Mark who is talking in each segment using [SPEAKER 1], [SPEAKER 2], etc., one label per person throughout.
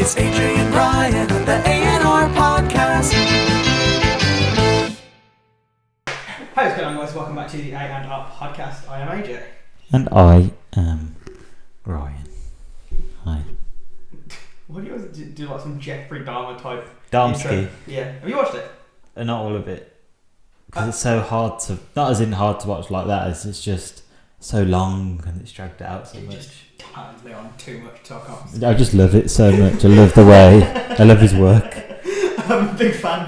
[SPEAKER 1] It's Ajay and Ryan on the AandRPodcast.
[SPEAKER 2] Hi, what's going on, guys? Welcome back to the AandRPodcast. I am AJ.
[SPEAKER 3] And I am Ryan. Hi.
[SPEAKER 2] What do you always do like some Jeffrey Dahmer type
[SPEAKER 3] Darmsky.
[SPEAKER 2] intro? Yeah. Have you watched it?
[SPEAKER 3] Not all of it. Because it's so hard to... Not as in hard to watch like that, as it's just so long and it's dragged out so
[SPEAKER 2] It
[SPEAKER 3] much.
[SPEAKER 2] just turns me on too much to I can't.
[SPEAKER 3] I just love it so much. I love the way... I love his work.
[SPEAKER 2] Big fan.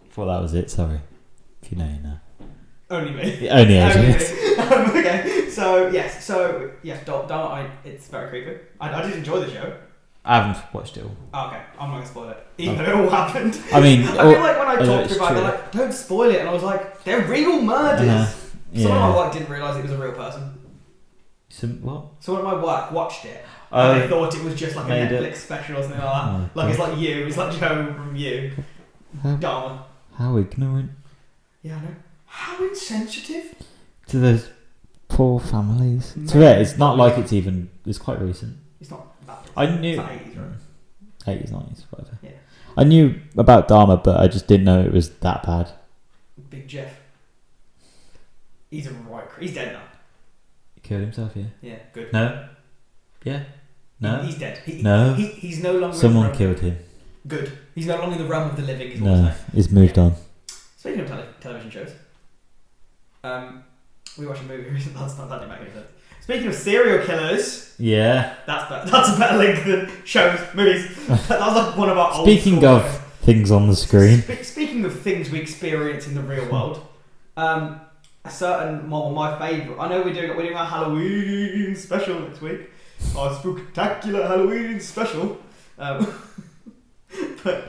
[SPEAKER 3] Thought that was it, sorry. If you know, you know.
[SPEAKER 2] Only me.
[SPEAKER 3] Only
[SPEAKER 2] Only
[SPEAKER 3] Adrian.
[SPEAKER 2] me. Okay, so yes, Dahmer, it's very creepy. I did enjoy the show.
[SPEAKER 3] I haven't watched it all.
[SPEAKER 2] Oh, okay, I'm not going to spoil it. Even though it all happened.
[SPEAKER 3] I mean...
[SPEAKER 2] I feel like when I talked
[SPEAKER 3] it's
[SPEAKER 2] about it,
[SPEAKER 3] true.
[SPEAKER 2] they're like, don't spoil it. And I was like, they're real murders.
[SPEAKER 3] Yeah.
[SPEAKER 2] Someone at my work didn't realise it was a real person.
[SPEAKER 3] What?
[SPEAKER 2] Someone at my work watched it.
[SPEAKER 3] Oh,
[SPEAKER 2] And they thought it was just like a
[SPEAKER 3] made
[SPEAKER 2] Netflix
[SPEAKER 3] it.
[SPEAKER 2] special or something like that.
[SPEAKER 3] Oh,
[SPEAKER 2] Like it's like you. It's like Joe from You. Dahmer.
[SPEAKER 3] How ignorant.
[SPEAKER 2] Yeah, I know. How insensitive.
[SPEAKER 3] To those poor families.
[SPEAKER 2] Man.
[SPEAKER 3] To that, it's not like it's even... It's quite recent.
[SPEAKER 2] It's not that.
[SPEAKER 3] I knew...
[SPEAKER 2] It's like 80s, right?
[SPEAKER 3] 80s, 90s, whatever.
[SPEAKER 2] Yeah.
[SPEAKER 3] I knew about Dahmer, but I just didn't know it was that bad.
[SPEAKER 2] Big Jeff. He's a right. He's dead now.
[SPEAKER 3] He killed himself, yeah.
[SPEAKER 2] Yeah, good.
[SPEAKER 3] No? Yeah? No?
[SPEAKER 2] He's dead.
[SPEAKER 3] No?
[SPEAKER 2] He's no longer.
[SPEAKER 3] Someone
[SPEAKER 2] in the
[SPEAKER 3] killed him.
[SPEAKER 2] Good. He's no longer in the realm of the living. Is what I'm
[SPEAKER 3] No,
[SPEAKER 2] saying.
[SPEAKER 3] he's moved on.
[SPEAKER 2] Speaking of television shows, we watched a movie recently. That didn't make any sense. Speaking of serial killers,
[SPEAKER 3] Yeah.
[SPEAKER 2] that's a better link than shows, movies. That was like one of our old
[SPEAKER 3] Speaking
[SPEAKER 2] school
[SPEAKER 3] of things on the screen.
[SPEAKER 2] Speaking of things we experience in the real world, a certain one of my favourite. I know we're doing our Halloween special next week. Our spooktacular Halloween special. But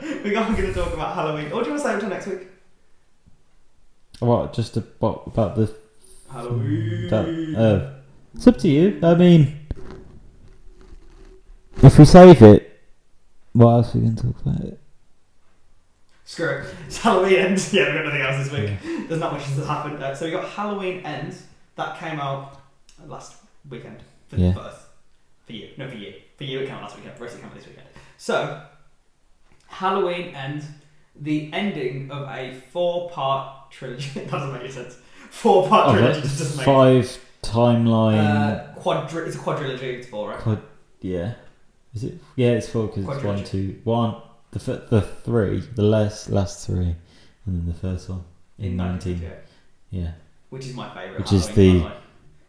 [SPEAKER 2] we're going to talk about Halloween. What do you want to say until next week?
[SPEAKER 3] What? Just about the...
[SPEAKER 2] Halloween.
[SPEAKER 3] It's up to you. I mean... If we save it... What else are we going to talk about?
[SPEAKER 2] Screw it. It's Halloween Ends. Yeah, we've got nothing else this week.
[SPEAKER 3] Yeah.
[SPEAKER 2] There's not much that's happened. So we got Halloween Ends. That came out last weekend. For
[SPEAKER 3] Yeah.
[SPEAKER 2] the first. For you. No, for you. For you it came out last weekend. For us it came out this weekend. So, Halloween Ends. The ending of a 4-part trilogy. That doesn't make any sense. 4-part trilogy just doesn't make sense.
[SPEAKER 3] 5 timeline...
[SPEAKER 2] It's a quadrilogy. It's 4, right?
[SPEAKER 3] Yeah. Is it? Yeah, it's 4 because it's 1,
[SPEAKER 2] Quadrilogy.
[SPEAKER 3] 2, 1. The 3, the last 3, and then the first one in 19. Yeah.
[SPEAKER 2] Which is my favourite.
[SPEAKER 3] Which is
[SPEAKER 2] Halloween
[SPEAKER 3] the
[SPEAKER 2] timeline.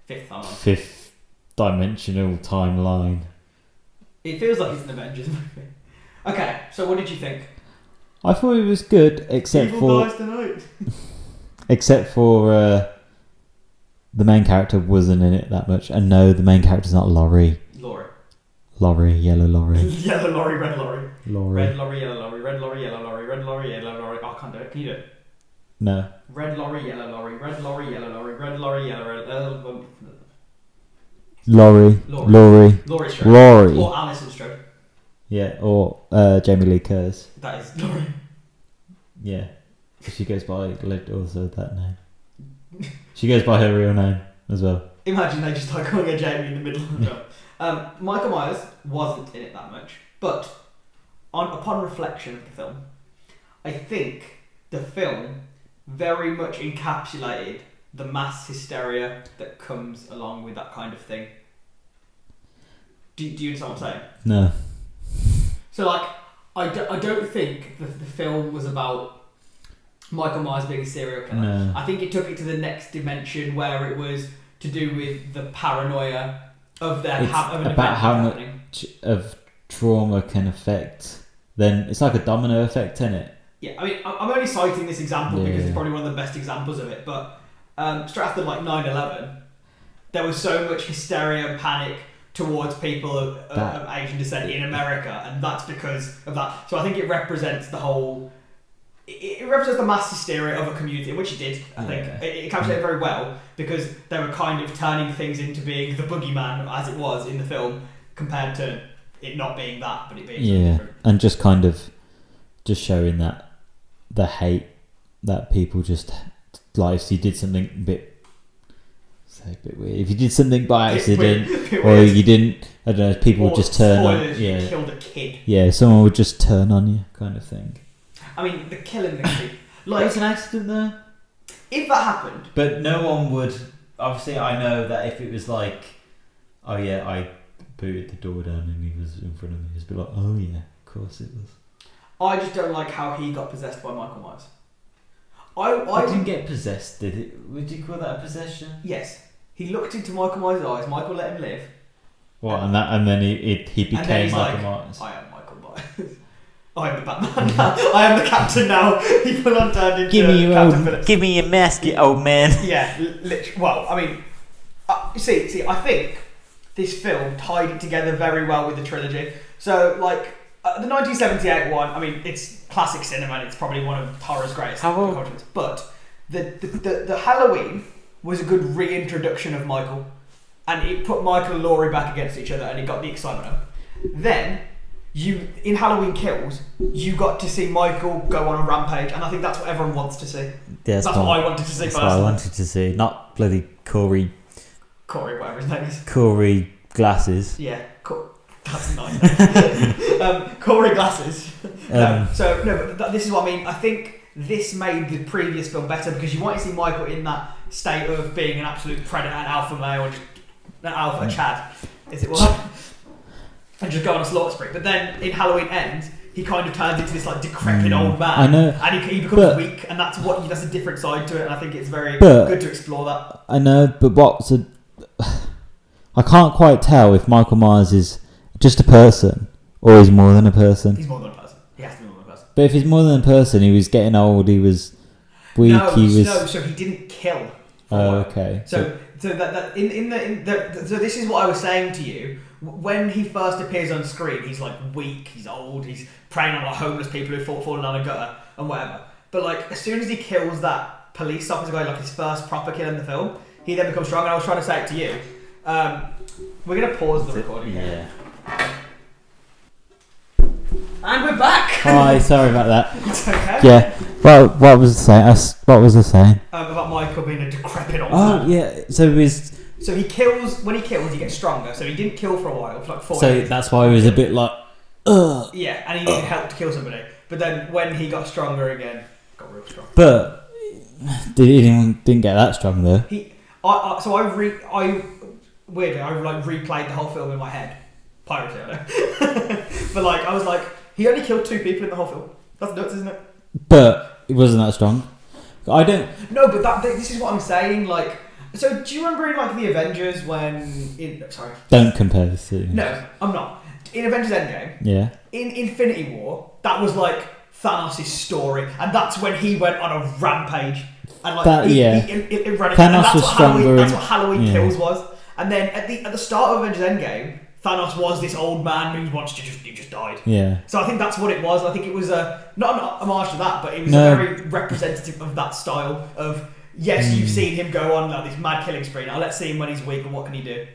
[SPEAKER 2] Fifth timeline.
[SPEAKER 3] 5th dimensional timeline.
[SPEAKER 2] It feels like it's an Avengers movie. Okay, so what did you think?
[SPEAKER 3] I thought it was good, except
[SPEAKER 2] Evil dies tonight.
[SPEAKER 3] for the main character wasn't in it that much. And no, the main character's not Laurie.
[SPEAKER 2] Laurie.
[SPEAKER 3] Yellow Laurie.
[SPEAKER 2] Yellow lorry, red lorry.
[SPEAKER 3] Laurie.
[SPEAKER 2] Red lorry, yellow lorry, red lorry, yellow lorry, red lorry, yellow lorry. Oh, I can't do it. Can you do it?
[SPEAKER 3] No.
[SPEAKER 2] Red lorry, yellow lorry, red lorry, yellow lorry, red lorry, yellow
[SPEAKER 3] Laurie.
[SPEAKER 2] Laurie Strode.
[SPEAKER 3] Laurie.
[SPEAKER 2] Or Alison Strode.
[SPEAKER 3] Yeah, or Jamie Lee Curtis.
[SPEAKER 2] That is Laurie.
[SPEAKER 3] Yeah. She goes by also that name. She goes by her real name as well.
[SPEAKER 2] Imagine they just like calling her Jamie in the middle of the film. Michael Myers wasn't in it that much, but upon reflection of the film, I think the film very much encapsulated the mass hysteria that comes along with that kind of thing. Do you understand what I'm saying?
[SPEAKER 3] No.
[SPEAKER 2] So, like, I don't think the film was about Michael Myers being a serial killer.
[SPEAKER 3] No.
[SPEAKER 2] I think it took it to the next dimension where it was to do with the paranoia of their
[SPEAKER 3] It's
[SPEAKER 2] of an
[SPEAKER 3] about
[SPEAKER 2] event
[SPEAKER 3] how
[SPEAKER 2] happening.
[SPEAKER 3] much of trauma can affect. Then it's like a domino effect, isn't it?
[SPEAKER 2] Yeah, I mean, I'm only citing this example because
[SPEAKER 3] Yeah.
[SPEAKER 2] it's probably one of the best examples of it. But straight after like 9/11, there was so much hysteria and panic towards people of Asian descent in America, and that's because of that. So I think it represents the whole. It represents the mass hysteria of a community, which it did. I think it encapsulated very well because they were kind of turning things into being the boogeyman as it was in the film, compared to it not being that, but it being something different.
[SPEAKER 3] And just kind of just showing that the hate that people just like if you did something a bit say a bit weird. If you did something by accident,
[SPEAKER 2] Bit
[SPEAKER 3] or
[SPEAKER 2] weird.
[SPEAKER 3] you didn't, I don't know, people would just turn on.
[SPEAKER 2] Spoilers, you
[SPEAKER 3] Yeah,
[SPEAKER 2] killed a kid.
[SPEAKER 3] yeah, someone would just turn on you, kind of thing.
[SPEAKER 2] I mean, the killing the kid.
[SPEAKER 3] There
[SPEAKER 2] Like,
[SPEAKER 3] was an accident there,
[SPEAKER 2] if that happened,
[SPEAKER 3] but no one would. Obviously, I know that if it was like, oh yeah, I booted the door down and he was in front of me, just be like, oh yeah, of course it was.
[SPEAKER 2] I just don't like how he got possessed by Michael Myers.
[SPEAKER 3] I didn't get possessed, did it? Would you call that a possession?
[SPEAKER 2] Yes. He looked into Michael Myers' eyes. Michael let him live.
[SPEAKER 3] What? And then he became
[SPEAKER 2] And then he's
[SPEAKER 3] Michael
[SPEAKER 2] like,
[SPEAKER 3] Myers.
[SPEAKER 2] I am Michael Myers. I am the Batman now. I am the captain now. He full on turned into Captain Phillips.
[SPEAKER 3] Give me your mask, you old man.
[SPEAKER 2] Yeah, literally. Well, I mean, see, I think this film tied it together very well with the trilogy. So, like, the 1978 one, I mean, it's classic cinema and it's probably one of horror's greatest accomplishments. But the Halloween was a good reintroduction of Michael. And it put Michael and Laurie back against each other and it got the excitement up. Then, in Halloween Kills, you got to see Michael go on a rampage, and I think that's what everyone wants to see.
[SPEAKER 3] That's
[SPEAKER 2] what I wanted to see
[SPEAKER 3] That's
[SPEAKER 2] first.
[SPEAKER 3] what I wanted to see. Not bloody Corey
[SPEAKER 2] Whatever his name is.
[SPEAKER 3] Corey Glasses.
[SPEAKER 2] Yeah, that's nice. Corey Glasses. But this is what I mean. I think this made the previous film better because you want to see Michael in that state of being an absolute predator, an alpha male, or just an alpha Chad, is it what? And just go on a slaughter spree. But then in Halloween Ends, he kind of turns into this like decrepit old man.
[SPEAKER 3] I know.
[SPEAKER 2] And he becomes weak, and that's a different side to it. And I think it's very good to explore that.
[SPEAKER 3] I know, but I can't quite tell if Michael Myers is just a person or he's more than a person.
[SPEAKER 2] He's more than a person. He has to be more than a person.
[SPEAKER 3] But if he's more than a person, he was getting old. He was weak.
[SPEAKER 2] So he didn't kill.
[SPEAKER 3] Oh, okay.
[SPEAKER 2] So this is what I was saying to you. When he first appears on screen, he's like weak, he's old, he's preying on like homeless people who've fallen down a gutter and whatever. But like as soon as he kills that police officer guy, like his first proper kill in the film, he then becomes strong. And I was trying to say it to you. We're gonna pause the recording.
[SPEAKER 3] Yeah.
[SPEAKER 2] And we're back.
[SPEAKER 3] Hi, sorry about that.
[SPEAKER 2] It's okay.
[SPEAKER 3] Yeah. Well, what was I saying? What was I saying?
[SPEAKER 2] About Michael being a decrepit old man.
[SPEAKER 3] Oh yeah. So he was.
[SPEAKER 2] So he kills. When he kills, he gets stronger. So he didn't kill for a while, for like 4
[SPEAKER 3] So
[SPEAKER 2] days.
[SPEAKER 3] that's why he was a bit like, ugh.
[SPEAKER 2] Yeah, and he needed help to kill somebody. But then when he got stronger again, got real strong.
[SPEAKER 3] But didn't get that strong though.
[SPEAKER 2] Weirdly, I like replayed the whole film in my head. Piracy, I know. But like, I was like, he only killed 2 people in the whole film. That's nuts, isn't it?
[SPEAKER 3] But it wasn't that strong. I don't.
[SPEAKER 2] No, but this is what I'm saying. Like, so do you remember in like the Avengers sorry.
[SPEAKER 3] Don't compare this to.
[SPEAKER 2] No, I'm not. In Avengers Endgame.
[SPEAKER 3] Yeah.
[SPEAKER 2] In Infinity War, that was like Thanos' story, and that's when he went on a rampage. And like,
[SPEAKER 3] Thanos was stronger.
[SPEAKER 2] That's what Halloween Kills was. And then at the start of Avengers Endgame, Thanos was this old man who just died.
[SPEAKER 3] Yeah.
[SPEAKER 2] So I think that's what it was. I think it was not an homage to that, but it was a very representative of that style of, yes, you've seen him go on like this mad killing spree. Now let's see him when he's weak, and what can he do?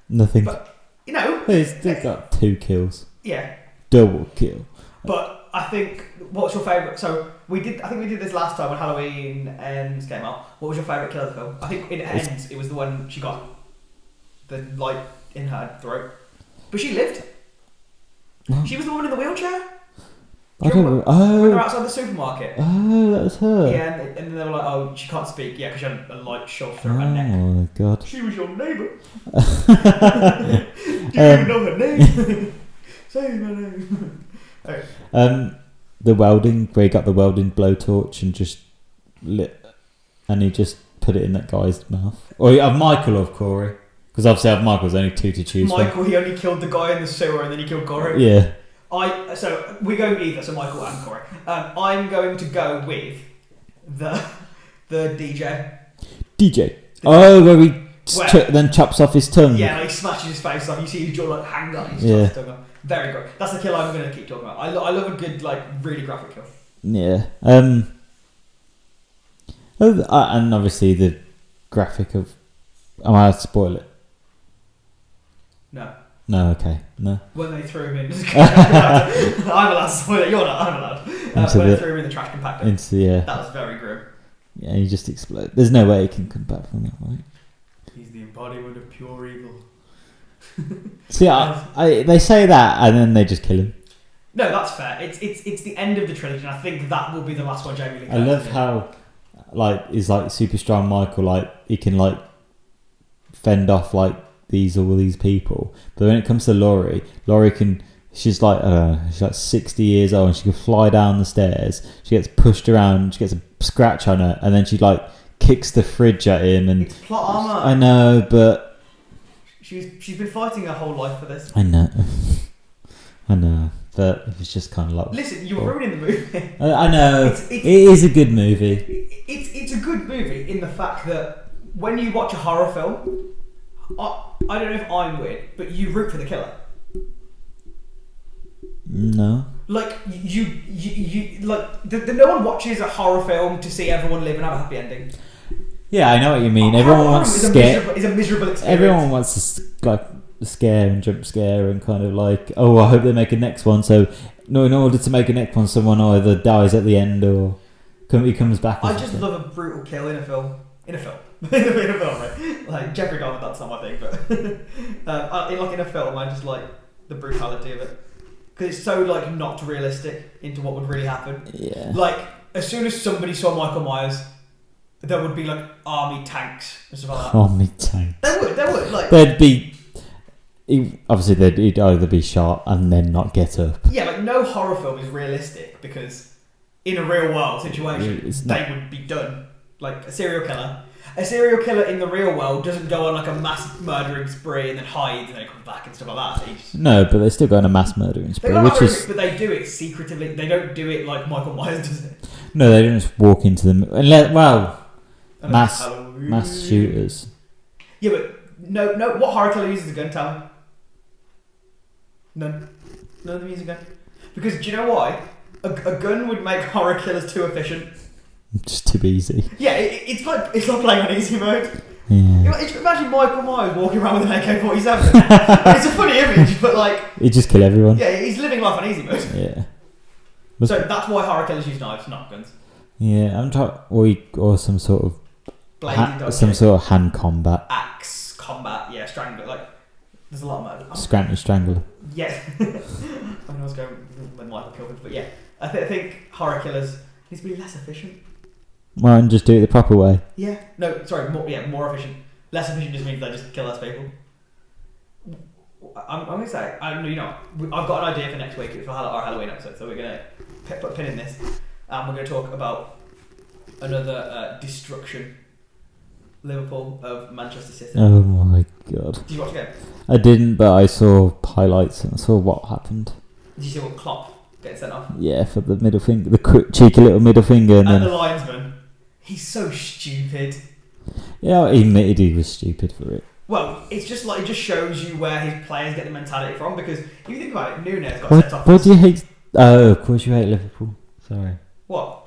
[SPEAKER 3] Nothing.
[SPEAKER 2] But, you know.
[SPEAKER 3] He's got 2 kills.
[SPEAKER 2] Yeah.
[SPEAKER 3] Double kill.
[SPEAKER 2] But I think, what's your favourite? So I think we did this last time when Halloween Ends came out. What was your favourite kill of the film? I think in Ends, it was the one she got the light in her throat. But she lived.
[SPEAKER 3] What?
[SPEAKER 2] She was the woman in the wheelchair.
[SPEAKER 3] I don't know.
[SPEAKER 2] When they were outside the supermarket.
[SPEAKER 3] Oh, that was her.
[SPEAKER 2] Yeah, and then they were like, oh, she can't speak. Yeah, because she had a light shoved through her neck.
[SPEAKER 3] Oh my god.
[SPEAKER 2] She was your neighbour. Do you even know her name? Say my name. Okay.
[SPEAKER 3] The welding, where he got the welding blowtorch and just lit, and he just put it in that guy's mouth. Or you have Michael or Corey. Because obviously, Michael's only 2 to choose from.
[SPEAKER 2] He only killed the guy in the sewer and then he killed Corey.
[SPEAKER 3] Yeah.
[SPEAKER 2] So we're going either, so Michael and Corey. I'm going to go with the DJ.
[SPEAKER 3] Where he then chops off his tongue.
[SPEAKER 2] Yeah, like he smashes his face off. You see his jaw like hang on. He's chops his tongue off. Very good. That's the kill I'm going to keep talking about. I love a good, like, really graphic kill.
[SPEAKER 3] Yeah. And obviously the graphic of. Am I allowed to spoil it?
[SPEAKER 2] No.
[SPEAKER 3] No, okay. No.
[SPEAKER 2] When they threw him in. I'm allowed to spoil it. You're not. I'm allowed. When they threw him in the trash compactor. That was very grim.
[SPEAKER 3] Yeah, he just exploded. There's no way he can come back from that, right?
[SPEAKER 2] He's the embodiment of pure evil.
[SPEAKER 3] See, they say that and then they just kill him.
[SPEAKER 2] No, that's fair. It's the end of the trilogy, and I think that will be the last one Jamie Lee Curtis.
[SPEAKER 3] I love
[SPEAKER 2] did.
[SPEAKER 3] how he's like super strong Michael, like he can like fend off like all these people. But when it comes to Laurie can. She's like she's like 60 years old and she can fly down the stairs. She gets pushed around. She gets a scratch on her, and then she like kicks the fridge at him. And
[SPEAKER 2] it's plot armor.
[SPEAKER 3] I know, but
[SPEAKER 2] she's been fighting her whole life for this.
[SPEAKER 3] I know, but it was just kind of like.
[SPEAKER 2] Listen, you're ruining the movie.
[SPEAKER 3] I know. It is a good movie.
[SPEAKER 2] It's a good movie in the fact that when you watch a horror film, I don't know if I'm weird, but you root for the killer.
[SPEAKER 3] No.
[SPEAKER 2] Like you like no one watches a horror film to see everyone live and have a happy ending.
[SPEAKER 3] Yeah, I know what you mean. Everyone wants to scare.
[SPEAKER 2] It's a miserable experience.
[SPEAKER 3] Everyone wants to like scare and jump scare and kind of like, oh, I hope they make a next one. So no, in order to make a next one, someone either dies at the end or he comes back.
[SPEAKER 2] I just love a brutal kill in a film. In a film, right? Like Jeffrey Dahmer, that's not my thing, but in a film, I just like the brutality of it. Because it's so like not realistic into what would really happen.
[SPEAKER 3] Yeah.
[SPEAKER 2] Like as soon as somebody saw Michael Myers, there would be like army tanks and stuff like that.
[SPEAKER 3] Army tanks.
[SPEAKER 2] There would like.
[SPEAKER 3] There'd be. Obviously, he'd either be shot and then not get up.
[SPEAKER 2] Yeah, like no horror film is realistic because in a real world situation, they would be done. Like a serial killer. A serial killer in the real world doesn't go on like a mass murdering spree and then hides and then comes back and stuff like that.
[SPEAKER 3] No, but they still go on a mass murdering spree,
[SPEAKER 2] but they do it secretively. They don't do it like Michael Myers does it.
[SPEAKER 3] No, they don't just walk into them. Mass shooters.
[SPEAKER 2] Yeah, but no. What horror killer uses a gun? Tell me. None of them use a gun. Because do you know why? A gun would make horror killers too efficient.
[SPEAKER 3] Just too easy.
[SPEAKER 2] Yeah, it's like playing on easy mode.
[SPEAKER 3] Yeah.
[SPEAKER 2] Imagine Michael Myers walking around with an AK-47. It's a funny image, but like
[SPEAKER 3] he'd just kill everyone.
[SPEAKER 2] Yeah, he's living life on easy mode.
[SPEAKER 3] Yeah.
[SPEAKER 2] So that's why horror killers use knives, not guns.
[SPEAKER 3] Yeah, I'm trying, or some sort of
[SPEAKER 2] Some
[SPEAKER 3] sort of hand combat.
[SPEAKER 2] Axe combat, yeah, strangler. Like there's a lot of murder.
[SPEAKER 3] Strangler.
[SPEAKER 2] Yeah. I was going when Michael killed him, but yeah, I think horror killers need to be less efficient.
[SPEAKER 3] Well, and just do it the proper way.
[SPEAKER 2] Yeah. No, sorry. More efficient. Less efficient just means they just kill less people. I'm going to say, I've got an idea for next week for our Halloween episode, so we're going to put a pin in this, and we're going to talk about another destruction, Liverpool of Manchester City.
[SPEAKER 3] Oh my god.
[SPEAKER 2] Did you watch the game?
[SPEAKER 3] I didn't, but I saw highlights and I saw what happened.
[SPEAKER 2] Did you see what Klopp getting sent off?
[SPEAKER 3] Yeah, for the middle finger, the quick, cheeky little middle finger, and then
[SPEAKER 2] the linesman. He's so stupid.
[SPEAKER 3] Yeah, he admitted he was stupid for it.
[SPEAKER 2] Well, it's just like it just shows you where his players get the mentality from. Because if you think about it, Nunes got sent off.
[SPEAKER 3] What do you hate? Oh, of course you hate Liverpool. Sorry.
[SPEAKER 2] What?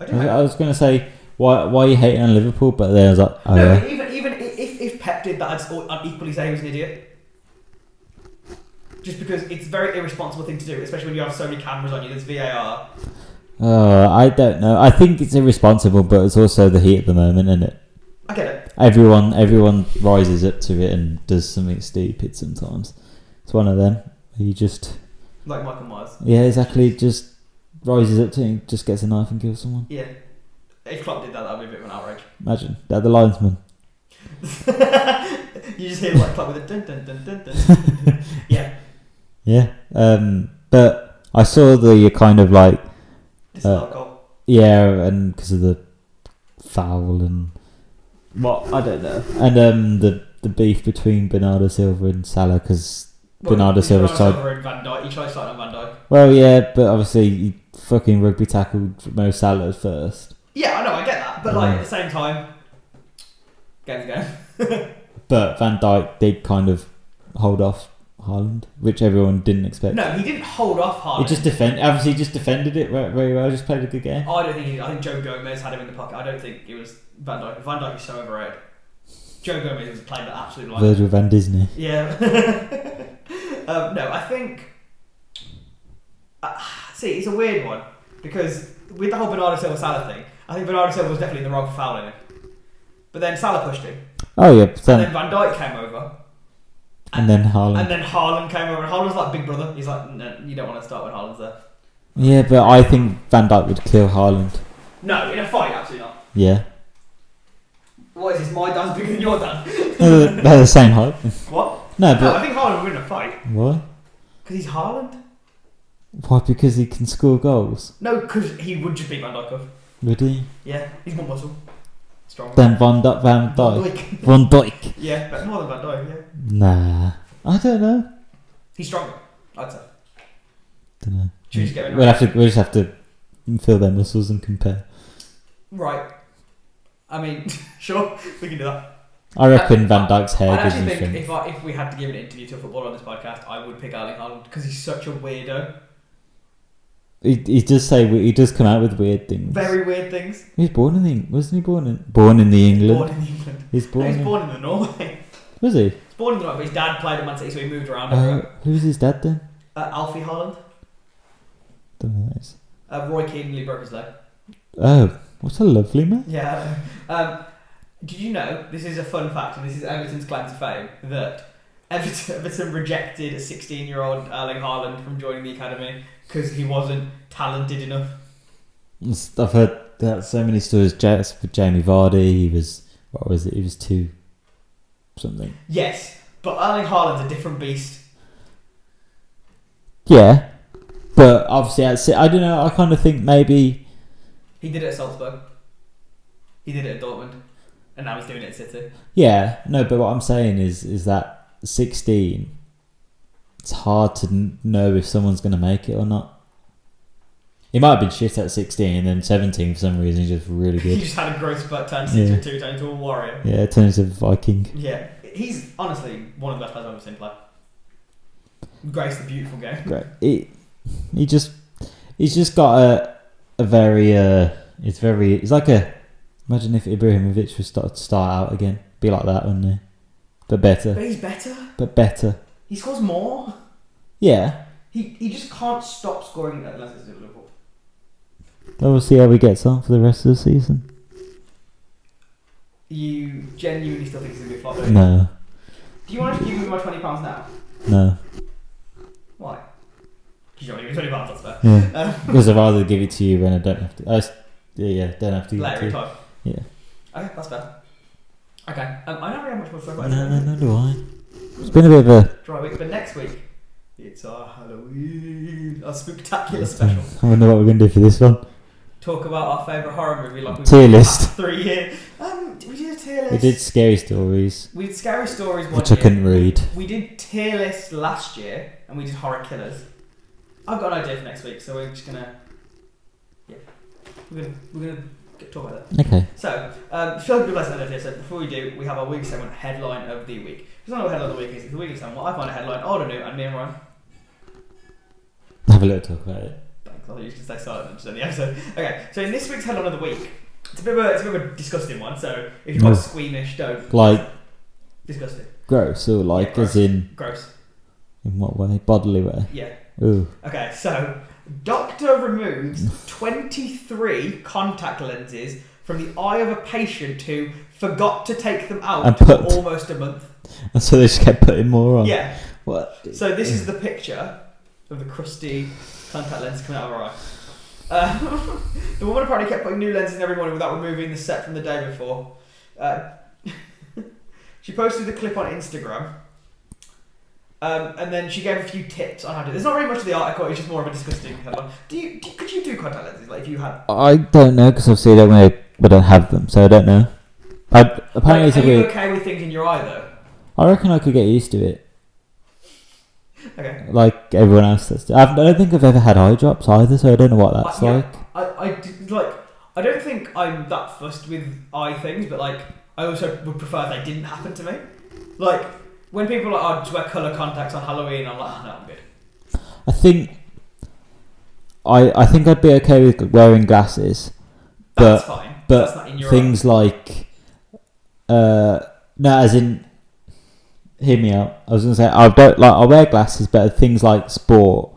[SPEAKER 3] I was going to say why you hating on Liverpool, but then I was like, oh
[SPEAKER 2] no,
[SPEAKER 3] yeah.
[SPEAKER 2] Even if Pep did that, I'd equally say he was an idiot. Just because it's a very irresponsible thing to do, especially when you have so many cameras on you. There's VAR.
[SPEAKER 3] I don't know. I think it's irresponsible, but it's also the heat of the moment, isn't it?
[SPEAKER 2] I get it.
[SPEAKER 3] Everyone rises up to it and does something stupid sometimes. It's one of them. You just
[SPEAKER 2] like Michael Myers.
[SPEAKER 3] Yeah, exactly. Just rises up to it and just gets a knife and kills someone.
[SPEAKER 2] Yeah. If Klopp did that, that'd be a bit of an outrage.
[SPEAKER 3] Imagine they're the linesman.
[SPEAKER 2] You just hear like Klopp with a dun dun dun dun dun. Yeah.
[SPEAKER 3] Yeah. But I saw the kind of like. Yeah, and because of the foul and what I don't know, and the beef between Bernardo Silva and Salah because Bernardo Silva
[SPEAKER 2] and Van Dijk. He tried starting on Van Dijk.
[SPEAKER 3] Well, yeah, but obviously he fucking rugby tackled Mo Salah first.
[SPEAKER 2] Yeah, I know, I get that, but like at the same time, game's game.
[SPEAKER 3] But Van Dijk did kind of hold off Haaland, which everyone didn't expect.
[SPEAKER 2] No, he didn't hold off Haaland.
[SPEAKER 3] He just defended it very well. Just played a good game.
[SPEAKER 2] Oh, I don't think he did. I think Joe Gomez had him in the pocket. I don't think it was Van Dijk. Van Dijk is so overrated. Joe Gomez was playing the absolute line.
[SPEAKER 3] Virgil van Disney.
[SPEAKER 2] Yeah. No, I think. See, it's a weird one because with the whole Bernardo Silva Salah thing, I think Bernardo Silva was definitely in the wrong for fouling him. But then Salah pushed him.
[SPEAKER 3] Oh yeah, but
[SPEAKER 2] And then Van Dijk came over.
[SPEAKER 3] and then Haaland.
[SPEAKER 2] And then Haaland came over, and Haaland's like big brother. He's like, no, you don't want to start when Haaland's there.
[SPEAKER 3] Yeah, but I think Van Dijk would kill Haaland.
[SPEAKER 2] No, in a fight, absolutely not.
[SPEAKER 3] Yeah.
[SPEAKER 2] What is this? My dad's bigger than your dad.
[SPEAKER 3] They're the same height.
[SPEAKER 2] What?
[SPEAKER 3] No,
[SPEAKER 2] No,
[SPEAKER 3] but
[SPEAKER 2] I think Haaland would win a fight
[SPEAKER 3] why?
[SPEAKER 2] because he's Haaland.
[SPEAKER 3] Why? Because he can score goals.
[SPEAKER 2] No, because he would just beat Van Dijk up.
[SPEAKER 3] Would he?
[SPEAKER 2] Yeah, he's more muscle, stronger.
[SPEAKER 3] Then Van Dijk. Van Dijk.
[SPEAKER 2] Yeah, but more than Van Dijk. Yeah,
[SPEAKER 3] Nah, I don't know.
[SPEAKER 2] he's stronger. I'd say.
[SPEAKER 3] Don't know.
[SPEAKER 2] Should we just get rid of
[SPEAKER 3] We'll just have to feel their muscles and compare.
[SPEAKER 2] Right. I mean, sure, we can do that.
[SPEAKER 3] I reckon Van Dijk's hair
[SPEAKER 2] I
[SPEAKER 3] gives
[SPEAKER 2] actually
[SPEAKER 3] him
[SPEAKER 2] think
[SPEAKER 3] strength.
[SPEAKER 2] if we had to give an interview to a footballer on this podcast, I would pick Erling Haaland because he's such a weirdo.
[SPEAKER 3] He does come out with weird things.
[SPEAKER 2] Very weird things.
[SPEAKER 3] He was born in the wasn't he born in the England?
[SPEAKER 2] Born in England.
[SPEAKER 3] He's
[SPEAKER 2] No,
[SPEAKER 3] born.
[SPEAKER 2] he's born in the Norway.
[SPEAKER 3] Was he?
[SPEAKER 2] He's born in the Norway, but his dad played at Man City, so he moved around everywhere.
[SPEAKER 3] Who's his dad then?
[SPEAKER 2] Alfie Haaland.
[SPEAKER 3] Don't know. Who that is.
[SPEAKER 2] Roy Keane nearly broke his leg.
[SPEAKER 3] Oh, what a lovely man.
[SPEAKER 2] Yeah. Did you know, this is a fun fact, and this is Everton's claim to fame, that Everton rejected a 16-year-old Erling Haaland from joining the academy because he wasn't talented enough.
[SPEAKER 3] I've heard that so many stories. With Jamie Vardy, he was He was 2 something.
[SPEAKER 2] Yes, but Erling Haaland's a different beast.
[SPEAKER 3] Yeah, but obviously, I don't know. I kind of think maybe
[SPEAKER 2] He did it at Salzburg. He did it at Dortmund. And now he's doing it at City.
[SPEAKER 3] Yeah, no, but what I'm saying is that 16, it's hard to know if someone's going to make it or not. He might have been shit at 16 and then 17 for some reason, he's just really
[SPEAKER 2] He
[SPEAKER 3] good.
[SPEAKER 2] just had a growth spurt, turned 6'2", turned into a warrior.
[SPEAKER 3] Yeah, turns into a Viking.
[SPEAKER 2] Yeah, he's honestly one of the best players I've ever seen play. Grace the beautiful game.
[SPEAKER 3] Great. He's just got a very it's like a, imagine if Ibrahimovic was to start out again, be like that, wouldn't he? But better.
[SPEAKER 2] But he's better.
[SPEAKER 3] But better.
[SPEAKER 2] He scores more.
[SPEAKER 3] Yeah.
[SPEAKER 2] He just can't stop scoring unless it's Liverpool.
[SPEAKER 3] Well, we'll see how he gets on for the rest of the season.
[SPEAKER 2] You genuinely still think he's going to be a flop, don't you?
[SPEAKER 3] No.
[SPEAKER 2] Do you want to give me my £20 now?
[SPEAKER 3] No.
[SPEAKER 2] Why? Because you want to give me £20, that's fair.
[SPEAKER 3] Yeah. Because I'd rather give it to you when I don't have to. Don't have to give it
[SPEAKER 2] Later
[SPEAKER 3] to
[SPEAKER 2] in
[SPEAKER 3] you.
[SPEAKER 2] time.
[SPEAKER 3] Yeah.
[SPEAKER 2] Okay, that's fair. Okay, I don't really have much more to talk about.
[SPEAKER 3] No, do I? It's been a bit of a
[SPEAKER 2] dry week, but next week it's our Halloween, our spectacular special.
[SPEAKER 3] I wonder what we're going to do for this one.
[SPEAKER 2] Talk about our favourite horror movie, like we've
[SPEAKER 3] Tier
[SPEAKER 2] done
[SPEAKER 3] list.
[SPEAKER 2] the past 3 years. We did a tier list.
[SPEAKER 3] We did scary stories,
[SPEAKER 2] We did scary stories one
[SPEAKER 3] which
[SPEAKER 2] year.
[SPEAKER 3] I couldn't read.
[SPEAKER 2] We did tier list last year, and we did horror killers. I've got an idea for next week, so we're just gonna, we're gonna talk about that.
[SPEAKER 3] Okay.
[SPEAKER 2] So, feel like a blessed idea. So before we do, we have our week segment, headline of the week. It's not what headline of the week is. It's the weekly segment. What I find a headline old or new, and me and Ryan.
[SPEAKER 3] Have a little talk about it.
[SPEAKER 2] Thanks. I thought you were just gonna stay silent and just end the episode. Okay. So in this week's headline of the week, it's a bit of a disgusting one. So if you're quite squeamish, don't
[SPEAKER 3] Like
[SPEAKER 2] disgusting.
[SPEAKER 3] gross or like
[SPEAKER 2] Yeah, gross.
[SPEAKER 3] as in
[SPEAKER 2] Gross.
[SPEAKER 3] what way? Bodily way.
[SPEAKER 2] Yeah.
[SPEAKER 3] Ooh.
[SPEAKER 2] Okay, so doctor removes 23 contact lenses from the eye of a patient who forgot to take them out
[SPEAKER 3] And
[SPEAKER 2] for
[SPEAKER 3] put-
[SPEAKER 2] almost a month.
[SPEAKER 3] And so they just kept putting more on.
[SPEAKER 2] Yeah.
[SPEAKER 3] What?
[SPEAKER 2] So this is the picture of the crusty contact lens coming out of her eye. The woman apparently kept putting new lenses in every morning without removing the set from the day before. She posted the clip on Instagram. And then she gave a few tips on how to do it. There's not really much of the article, it's just more of a disgusting headline. Could you do contact lenses? Like if you had...
[SPEAKER 3] I don't know because obviously I don't have them, so I don't know. Apparently it's a
[SPEAKER 2] are you
[SPEAKER 3] weird.
[SPEAKER 2] okay with things in your eye though?
[SPEAKER 3] I reckon I could get used to it,
[SPEAKER 2] Okay.
[SPEAKER 3] like everyone else does. I don't think I've ever had eye drops either, so I don't know what that's like.
[SPEAKER 2] I don't think I'm that fussed with eye things, but like I also would prefer if they didn't happen to me. Like when people are like, oh, just wear colour contacts on Halloween, I'm like, oh, no, I'm good.
[SPEAKER 3] I think I'd be okay with wearing glasses,
[SPEAKER 2] That's fine.
[SPEAKER 3] but
[SPEAKER 2] That's not in your
[SPEAKER 3] things like no, as in, hear me out. I was gonna say I'll wear glasses, but things like sport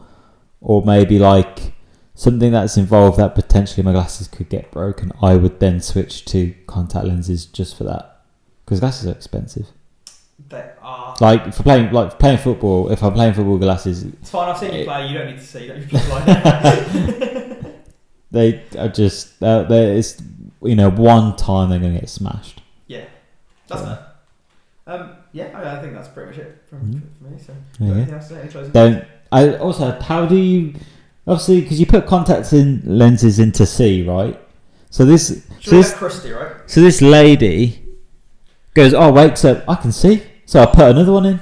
[SPEAKER 3] or maybe like something that's involved that potentially my glasses could get broken, I would then switch to contact lenses just for that. Because glasses are expensive.
[SPEAKER 2] They are.
[SPEAKER 3] Like for playing football. If I'm playing football, glasses.
[SPEAKER 2] It's fine. I've seen you play. You don't need to see. You don't need to play.
[SPEAKER 3] They are just. It's one time they're going to get smashed.
[SPEAKER 2] Yeah, that's fair. I think that's pretty much it for me. So,
[SPEAKER 3] how do you? Obviously, because you put contacts in lenses into C, right? So this.
[SPEAKER 2] Crusty, right?
[SPEAKER 3] So this lady goes, wakes up, I can see. So I put another one in.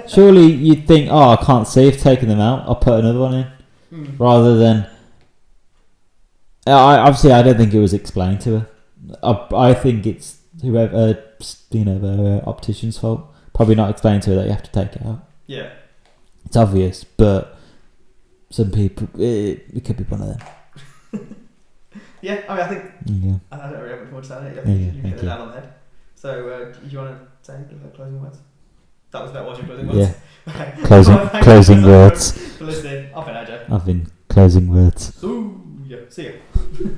[SPEAKER 3] Surely you'd think, I can't see, I've taken them out, I'll put another one in. Rather than... I don't think it was explained to her. I think it's whoever, the optician's fault. Probably not explained to her that you have to take it out.
[SPEAKER 2] Yeah.
[SPEAKER 3] It's obvious, but some people, it could be one of them.
[SPEAKER 2] Yeah, I think...
[SPEAKER 3] Yeah.
[SPEAKER 2] I don't really have much more to say on it. I think you hit the nail on the head. So, do you want to say anything about closing words? That was your closing words?
[SPEAKER 3] Yeah.
[SPEAKER 2] Okay.
[SPEAKER 3] Closing words.
[SPEAKER 2] For listening. I've been Ajay.
[SPEAKER 3] I've been closing words.
[SPEAKER 2] Ooh, yeah. See you.